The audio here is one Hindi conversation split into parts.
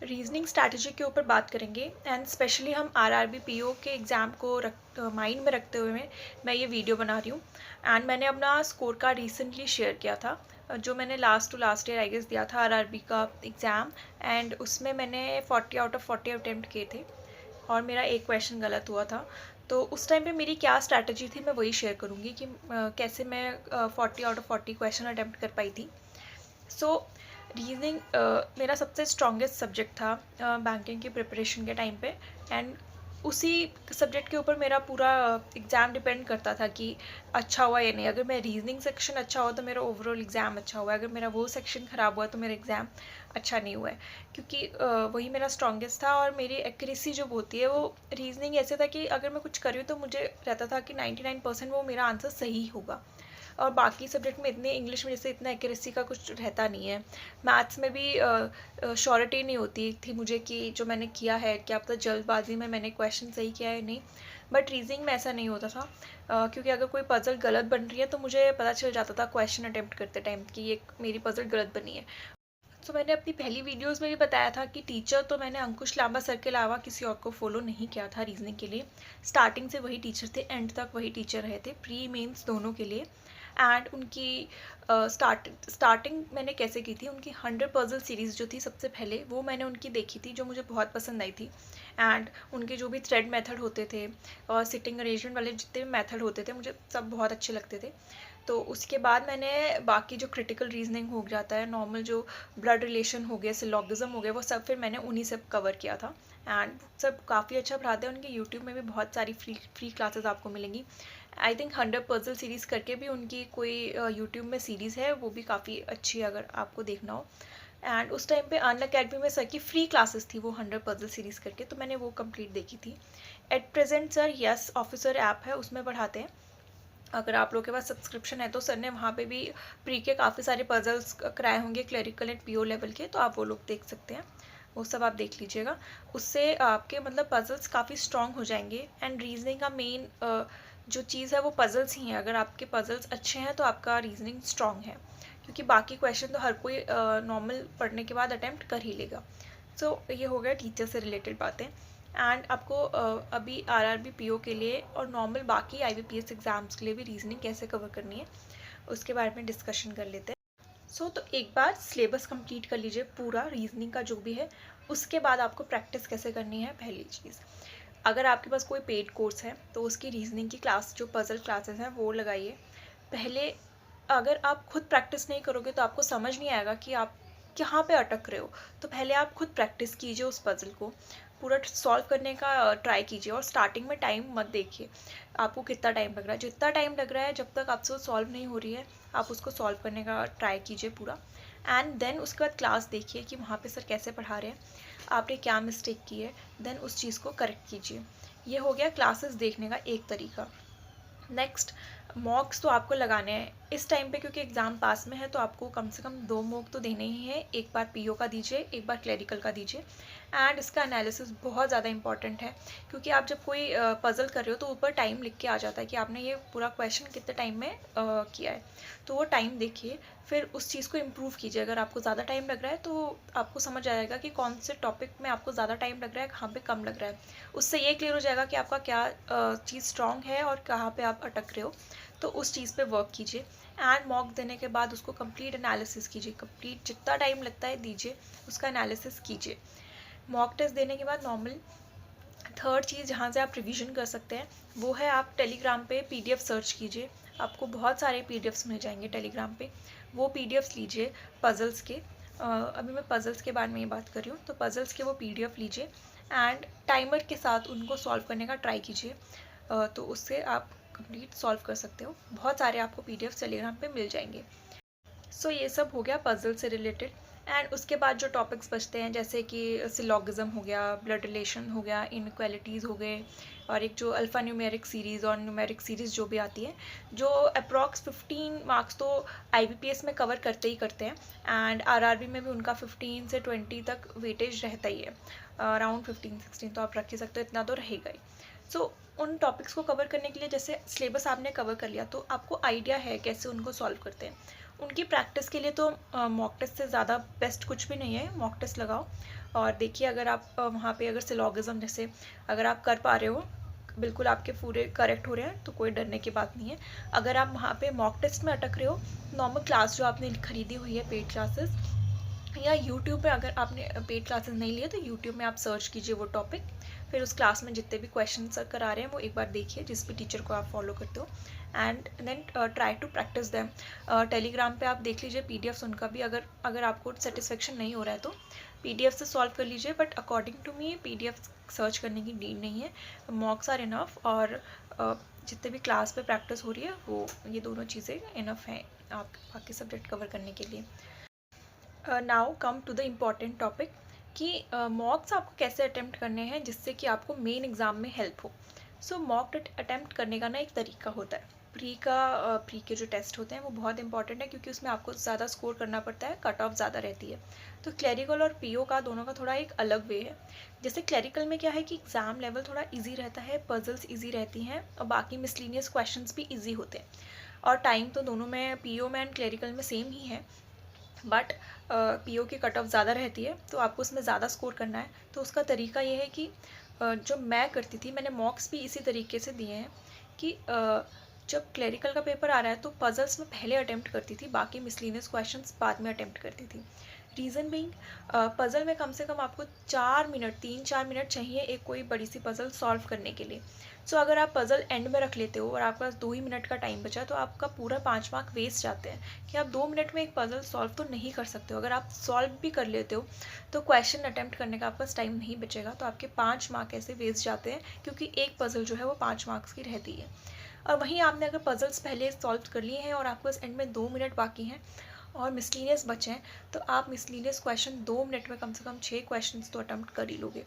रीजनिंग स्ट्रैटेजी के ऊपर बात करेंगे एंड स्पेशली हम आरआरबी पीओ के एग्ज़ाम को माइंड में रखते हुए मैं ये वीडियो बना रही हूँ। एंड मैंने अपना स्कोर कार्ड रिसेंटली शेयर किया था, जो मैंने लास्ट ईयर आई गेस दिया था आरआरबी का एग्ज़ाम। एंड उसमें मैंने 40 आउट ऑफ 40 अटैम्प्ट किए थे और मेरा एक क्वेश्चन गलत हुआ था। तो उस टाइम पे मेरी क्या स्ट्रैटेजी थी मैं वही शेयर करूँगी कि कैसे मैं 40 आउट ऑफ 40 क्वेश्चन अटैम्प्ट कर पाई थी। सो रीजनिंग मेरा सबसे स्ट्रॉन्गेस्ट सब्जेक्ट था बैंकिंग की प्रिपरेशन के टाइम पे। एंड उसी सब्जेक्ट के ऊपर मेरा पूरा एग्ज़ाम डिपेंड करता था कि अच्छा हुआ या नहीं। अगर मेरा रीजनिंग सेक्शन अच्छा हुआ तो मेरा ओवरऑल एग्ज़ाम अच्छा हुआ है, अगर मेरा वो सेक्शन ख़राब हुआ तो मेरा एग्ज़ाम अच्छा नहीं हुआ है, क्योंकि वही मेरा स्ट्रॉन्गेस्ट था। और मेरी एक्यूरेसी जो होती है वो रीजनिंग ऐसे था कि अगर मैं कुछ कर रही हूँ तो मुझे रहता था कि 99% वो मेरा आंसर सही होगा। और बाकी सब्जेक्ट में इतने इंग्लिश में जैसे इतना एक्यूरेसी का कुछ रहता नहीं है। मैथ्स में भी श्योरिटी नहीं होती थी मुझे कि जो मैंने किया है क्या पता जल्दबाजी में मैंने क्वेश्चन सही किया है नहीं। बट रीजनिंग में ऐसा नहीं होता था, क्योंकि अगर कोई पजल गलत बन रही है तो मुझे पता चल जाता था क्वेश्चन अटेम्प्ट करते टाइम कि ये मेरी पजल गलत बनी है। तो मैंने अपनी पहली वीडियोस में भी बताया था कि टीचर तो मैंने अंकुश लांबा सर के अलावा किसी और को फॉलो नहीं किया था रीजनिंग के लिए। स्टार्टिंग से वही टीचर थे, एंड तक वही टीचर रहे थे, प्री मेंस दोनों के लिए। एंड उनकी स्टार्टिंग मैंने कैसे की थी, उनकी 100 पजल सीरीज़ जो थी सबसे पहले वो मैंने उनकी देखी थी, जो मुझे बहुत पसंद आई थी। एंड उनके जो भी थ्रेड मेथड होते थे और सिटिंग अरेंजमेंट वाले जितने भी मेथड होते थे मुझे सब बहुत अच्छे लगते थे। तो उसके बाद मैंने बाकी जो क्रिटिकल रीजनिंग हो जाता है, नॉर्मल जो ब्लड रिलेशन हो गया, सिलॉगिज्म हो गया, वो सब फिर मैंने उन्हीं से कवर किया था। एंड सब काफ़ी अच्छा पढ़ाते हैं, उनके यूट्यूब में भी बहुत सारी फ्री क्लासेस आपको मिलेंगी। आई थिंक 100 पजल सीरीज़ करके भी उनकी कोई यूट्यूब में सीरीज़ है, वो भी काफ़ी अच्छी है अगर आपको देखना हो। एंड उस टाइम पे अन अकेडमी में सर की फ्री क्लासेस थी वो 100 पजल सीरीज़ करके, तो मैंने वो कंप्लीट देखी थी। At present sir yes officer app है उसमें पढ़ाते हैं। अगर आप लोगों के पास सब्सक्रिप्शन है तो सर ने वहाँ पे भी प्री के काफ़ी सारे पजल्स कराए होंगे क्लरिकल एंड पीओ लेवल के, तो आप वो लोग देख सकते हैं, वो सब आप देख लीजिएगा। उससे आपके मतलब पजल्स काफ़ी स्ट्रॉन्ग हो जाएंगे। एंड रीजनिंग का मेन जो चीज़ है वो पजल्स ही हैं। अगर आपके पजल्स अच्छे हैं तो आपका रीजनिंग स्ट्रॉन्ग है, क्योंकि बाकी क्वेश्चन तो हर कोई नॉर्मल पढ़ने के बाद अटैम्प्ट कर ही लेगा। सो ये हो गया टीचर से रिलेटेड बातें। एंड आपको अभी आरआरबी पीओ के लिए और नॉर्मल बाकी आईबीपीएस एग्ज़ाम्स के लिए भी रीजनिंग कैसे कवर करनी है उसके बारे में डिस्कशन कर लेते हैं। तो एक बार सिलेबस कंप्लीट कर लीजिए पूरा रीजनिंग का जो भी है, उसके बाद आपको प्रैक्टिस कैसे करनी है। पहली चीज़, अगर आपके पास कोई पेड कोर्स है तो उसकी रीजनिंग की क्लास जो पजल क्लासेस हैं वो लगाइए पहले। अगर आप खुद प्रैक्टिस नहीं करोगे तो आपको समझ नहीं आएगा कि आप कहाँ पे अटक रहे हो। तो पहले आप खुद प्रैक्टिस कीजिए, उस पजल को पूरा सॉल्व करने का ट्राई कीजिए। और स्टार्टिंग में टाइम मत देखिए आपको कितना टाइम लग रहा है, जितना टाइम लग रहा है जब तक आपसे वो सॉल्व नहीं हो रही है आप उसको सॉल्व करने का ट्राई कीजिए पूरा। एंड देन उसके बाद क्लास देखिए कि वहाँ पे सर कैसे पढ़ा रहे हैं, आपने क्या मिस्टेक की है, देन उस चीज़ को करेक्ट कीजिए। ये हो गया क्लासेस देखने का एक तरीका। नेक्स्ट, मॉक्स तो आपको लगाने हैं इस टाइम पे, क्योंकि एग्ज़ाम पास में है तो आपको कम से कम 2 मॉक तो देने ही हैं। एक बार पीओ का दीजिए, एक बार क्लरिकल का दीजिए। एंड इसका एनालिसिस बहुत ज़्यादा इंपॉर्टेंट है, क्योंकि आप जब कोई पजल कर रहे हो तो ऊपर टाइम लिख के आ जाता है कि आपने ये पूरा क्वेश्चन कितने टाइम में किया है। तो वो टाइम देखिए, फिर उस चीज़ को इम्प्रूव कीजिए। अगर आपको ज़्यादा टाइम लग रहा है तो आपको समझ आएगा कि कौन से टॉपिक में आपको ज़्यादा टाइम लग रहा है, कहाँ पे कम लग रहा है। उससे ये क्लियर हो जाएगा कि आपका क्या चीज़ स्ट्रॉन्ग है और कहाँ पे आप अटक रहे हो। तो उस चीज़ पे वर्क कीजिए। एंड मॉक देने के बाद उसको कंप्लीट एनालिसिस कीजिए, कंप्लीट जितना टाइम लगता है दीजिए, उसका एनालिसिस कीजिए। मॉक टेस्ट देने के बाद नॉर्मल थर्ड चीज़ जहाँ से आप रिवीजन कर सकते हैं वो है आप टेलीग्राम पे पीडीएफ सर्च कीजिए। आपको बहुत सारे पीडीएफ्स मिल जाएंगे टेलीग्राम पे, वो पीडीएफ्स लीजिए पजल्स के। अभी मैं पजल्स के बारे में ही बात कर रही हूँ, तो पजल्स के वो पीडीएफ लीजिए एंड टाइमर के साथ उनको सॉल्व करने का ट्राई कीजिए। तो उससे आप कंप्लीट सॉल्व कर सकते हो। बहुत सारे आपको पीडीएफ टेलीग्राम पे मिल जाएंगे। ये सब हो गया पजल से रिलेटेड। एंड उसके बाद जो टॉपिक्स बचते हैं जैसे कि सिलॉगिज्म हो गया, ब्लड रिलेशन हो गया, इनक्वालिटीज़ हो गए, और एक जो अल्फ़ा न्यूमेरिक सीरीज़ और न्यूमेरिक सीरीज़ जो भी आती है, जो अप्रॉक्स 15 मार्क्स तो आईबीपीएस में कवर करते ही करते हैं। एंड आरआरबी में भी उनका 15 से 20 तक वेटेज रहता ही है, अराउंड 15-16 तो आप रख ही सकते हो, इतना तो रहेगा ही। उन टॉपिक्स को कवर करने के लिए जैसे सिलेबस आपने कवर कर लिया तो आपको आइडिया है कैसे उनको सॉल्व करते हैं। उनकी प्रैक्टिस के लिए तो मॉक टेस्ट से ज़्यादा बेस्ट कुछ भी नहीं है। मॉक टेस्ट लगाओ और देखिए, अगर आप वहाँ पे अगर सिलोगिज्म जैसे अगर आप कर पा रहे हो, बिल्कुल आपके पूरे करेक्ट हो रहे हैं, तो कोई डरने की बात नहीं है। अगर आप वहाँ पे मॉक टेस्ट में अटक रहे हो, नॉर्मल क्लास जो आपने खरीदी हुई है पेड क्लासेस, या यूट्यूब पे अगर आपने पेड क्लासेस नहीं लिए तो यूट्यूब में आप सर्च कीजिए वो टॉपिक, फिर उस क्लास में जितने भी क्वेश्चन करा रहे हैं वो एक बार देखिए, जिस भी टीचर को आप फॉलो करते हो, and then try to practise them. Telegram पे आप देख लीजिए पीडीएफ्स उनका भी, अगर आपको सेटिस्फेक्शन नहीं हो रहा है तो पीडीएफ से सॉल्व कर लीजिए, but according to me PDF search करने की नीड नहीं है, मॉक्स आर इनफ, और जितने भी क्लास पे प्रैक्टिस हो रही है वो ये दोनों चीज़ें इनफ हैं आप बाकी सब्जेक्ट कवर करने के लिए। Now come to the important topic कि मॉक्स आपको कैसे अटैम्प्ट करने हैं जिससे कि आपको मेन एग्ज़ाम में हेल्प हो। सो मॉक अटैम्प्ट करने का ना एक तरीका होता है। प्री के जो टेस्ट होते हैं वो बहुत इंपॉर्टेंट है, क्योंकि उसमें आपको ज़्यादा स्कोर करना पड़ता है, कट ऑफ ज़्यादा रहती है। तो क्लैरिकल और पीओ का दोनों का थोड़ा एक अलग वे है। जैसे क्लैरिकल में क्या है कि एग्ज़ाम लेवल थोड़ा ईजी रहता है, पजल्स ईजी रहती हैं और बाकी मिसलिनियस क्वेश्चंस भी ईजी होते हैं, और टाइम तो दोनों में पीओ में एंड क्लैरिकल में सेम ही है, बट पीओ की कट ऑफ ज़्यादा रहती है, तो आपको उसमें ज़्यादा स्कोर करना है। तो उसका तरीका ये है कि जो मैं करती थी, मैंने मॉक्स भी इसी तरीके से दिए हैं कि जब क्लैरिकल का पेपर आ रहा है तो पजल्स में पहले अटैम्प्ट करती थी, बाकी मिसलिनियस क्वेश्चंस बाद में अटैम्प्ट करती थी। रीज़न बीइंग, पज़ल में कम से कम आपको 3-4 मिनट चाहिए एक कोई बड़ी सी पज़ल सॉल्व करने के लिए। सो अगर आप पज़ल एंड में रख लेते हो और आपके पास 2 ही मिनट का टाइम बचा, तो आपका पूरा 5 मार्क वेस्ट जाते हैं कि आप 2 मिनट में एक पज़ल सॉल्व तो नहीं कर सकते हो। अगर आप सॉल्व भी कर लेते हो तो क्वेश्चन अटैम्प्ट करने का आपका टाइम नहीं बचेगा, तो आपके 5 मार्क ऐसे वेस्ट जाते हैं, क्योंकि एक पज़ल जो है वो 5 मार्क्स की रहती है। और वहीं आपने अगर पज़ल्स पहले सॉल्व कर लिए हैं और आपके पास एंड में 2 मिनट बाकी हैं और मिसलीनियस बचे हैं, तो आप मिसलीनियस क्वेश्चन 2 मिनट में कम से कम 6 क्वेश्चंस तो अटैम्प्ट कर ही लोगे,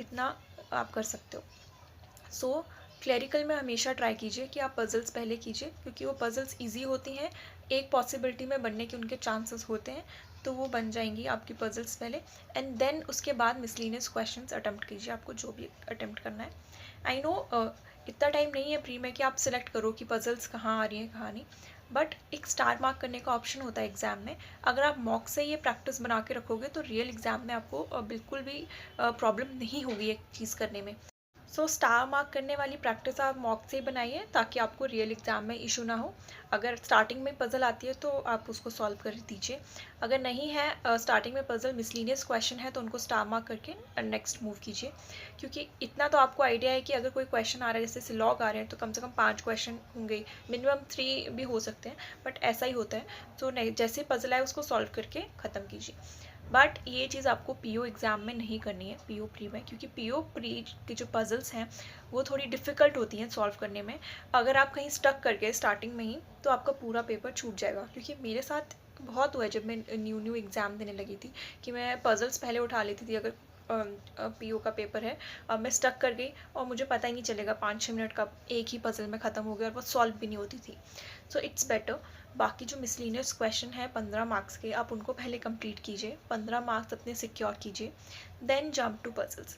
इतना आप कर सकते हो। सो क्लैरिकल में हमेशा ट्राई कीजिए कि आप पज़ल्स पहले कीजिए, क्योंकि वो पज़ल्स इजी होती हैं, एक पॉसिबिलिटी में बनने के उनके चांसेस होते हैं, तो वो बन जाएंगी आपकी पज़ल्स पहले, एंड देन उसके बाद मिसलीनियस क्वेश्चंस अटैम्प्ट कीजिए, आपको जो भी अटैम्प्ट करना है। आई नो इतना टाइम नहीं है प्री में कि आप सिलेक्ट करो कि पज़ल्स कहाँ आ रही हैं कहाँ नहीं, बट एक स्टार मार्क करने का ऑप्शन होता है एग्ज़ाम में। अगर आप मॉक से ये प्रैक्टिस बना के रखोगे तो रियल एग्ज़ाम में आपको बिल्कुल भी प्रॉब्लम नहीं होगी एक चीज़ करने में। सो स्टार मार्क करने वाली प्रैक्टिस आप मॉक से ही बनाइए, ताकि आपको रियल एग्ज़ाम में इशू ना हो। अगर स्टार्टिंग में पज़ल आती है तो आप उसको सॉल्व कर दीजिए, अगर नहीं है स्टार्टिंग में पज़ल मिसलीनियस क्वेश्चन है तो उनको स्टार मार्क करके नेक्स्ट मूव कीजिए। क्योंकि इतना तो आपको आइडिया है कि अगर कोई क्वेश्चन आ रहा है, जैसे सिलॉग आ रहे हैं, तो कम से कम 5 क्वेश्चन होंगे, मिनिमम 3 भी हो सकते हैं, बट ऐसा ही होता है। तो नहीं, जैसे पज़ल आए उसको सॉल्व करके ख़त्म कीजिए। बट ये चीज़ आपको पीओ एग्ज़ाम में नहीं करनी है, पीओ प्री में, क्योंकि पीओ प्री की जो पज़ल्स हैं वो थोड़ी डिफ़िकल्ट होती हैं सॉल्व करने में। अगर आप कहीं स्टक कर गए स्टार्टिंग में ही तो आपका पूरा पेपर छूट जाएगा, क्योंकि मेरे साथ बहुत हुआ है जब मैं न्यू एग्ज़ाम देने लगी थी कि मैं पज़ल्स पहले उठा लेती थी। अगर पीओ का पेपर है और मैं स्टक कर गई और मुझे पता ही नहीं चलेगा, 5-6 मिनट का एक ही पज़ल में ख़त्म हो गया और वो सॉल्व भी नहीं होती थी। सो इट्स बेटर, बाकी जो मिसलिनियस क्वेश्चन है 15 मार्क्स के, आप उनको पहले कंप्लीट कीजिए, 15 मार्क्स अपने सिक्योर कीजिए, देन जंप टू पजल्स।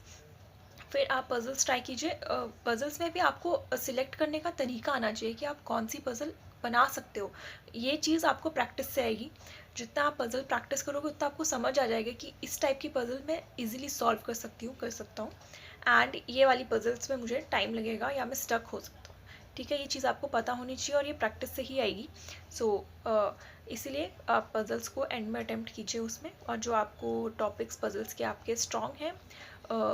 फिर आप पजल्स ट्राई कीजिए। पजल्स में भी आपको सिलेक्ट करने का तरीका आना चाहिए कि आप कौन सी पजल बना सकते हो। ये चीज़ आपको प्रैक्टिस से आएगी। जितना आप पजल प्रैक्टिस करोगे उतना आपको समझ आ जाएगा कि इस टाइप की पजल मैं इजीली सॉल्व कर सकता हूँ, एंड ये वाली पजल्स में मुझे टाइम लगेगा या मैं स्टक हो सकता हूँ। ठीक है, ये चीज़ आपको पता होनी चाहिए और ये प्रैक्टिस से ही आएगी। सो इसीलिए आप पजल्स को एंड में अटैम्प्ट कीजिए उसमें, और जो आपको टॉपिक्स पजल्स के आपके स्ट्रॉन्ग हैं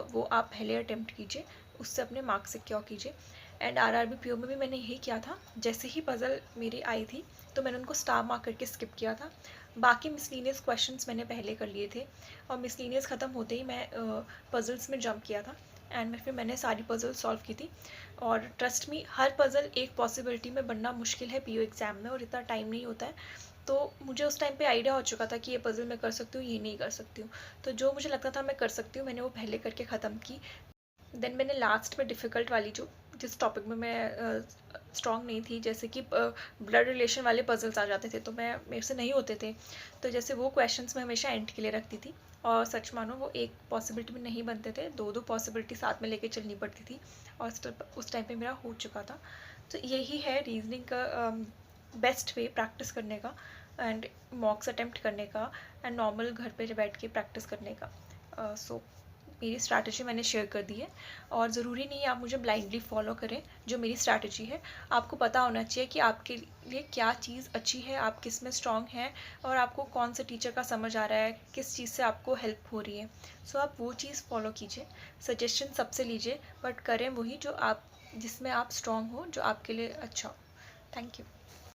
वो आप पहले अटैम्प्ट कीजिए, उससे अपने मार्क्स सिक्योर कीजिए। एंड आरआरबी पीओ में भी मैंने यही किया था, जैसे ही पज़ल मेरी आई थी तो मैंने उनको स्टार मार्क करके स्किप किया था। बाकी मिसलीनियस क्वेश्चंस मैंने पहले कर लिए थे, और मिसलीनियस ख़त्म होते ही मैं पज़ल्स में जंप किया था, एंड फिर मैंने सारी पज़ल सॉल्व की थी। और ट्रस्ट मी, हर पज़ल एक पॉसिबिलिटी में बनना मुश्किल है पीओ एग्ज़ाम में, और इतना टाइम नहीं होता है। तो मुझे उस टाइम पे आइडिया हो चुका था कि ये पज़ल मैं कर सकती हूँ, ये नहीं कर सकती हूँ। तो जो मुझे लगता था मैं कर सकती हूँ, मैंने वो पहले करके ख़त्म की। देन मैंने लास्ट में डिफ़िकल्ट वाली जो जिस टॉपिक में मैं स्ट्रॉन्ग नहीं थी, जैसे कि ब्लड रिलेशन वाले पजल्स आ जाते थे तो मेरे से नहीं होते थे, तो जैसे वो क्वेश्चंस मैं हमेशा एंड के लिए रखती थी। और सच मानो वो एक पॉसिबिलिटी में नहीं बनते थे, 2-2 पॉसिबिलिटी साथ में लेके चलनी पड़ती थी, और उस टाइम पे मेरा हो चुका था। तो यही है रीजनिंग का बेस्ट वे प्रैक्टिस करने का। एंड मॉक्स अटेम्प्ट करने का एंड नॉर्मल घर पे बैठ के प्रैक्टिस करने का। सो मेरी स्ट्रैटेजी मैंने शेयर कर दी है, और ज़रूरी नहीं है आप मुझे ब्लाइंडली फॉलो करें। जो मेरी स्ट्रैटेजी है, आपको पता होना चाहिए कि आपके लिए क्या चीज़ अच्छी है, आप किस में स्ट्रॉन्ग हैं, और आपको कौन सा टीचर का समझ आ रहा है, किस चीज़ से आपको हेल्प हो रही है। सो आप वो चीज़ फॉलो कीजिए। सजेशन सबसे लीजिए, बट करें वही जो आप जिसमें आप स्ट्रॉन्ग हो, जो आपके लिए अच्छा हो। Thank you.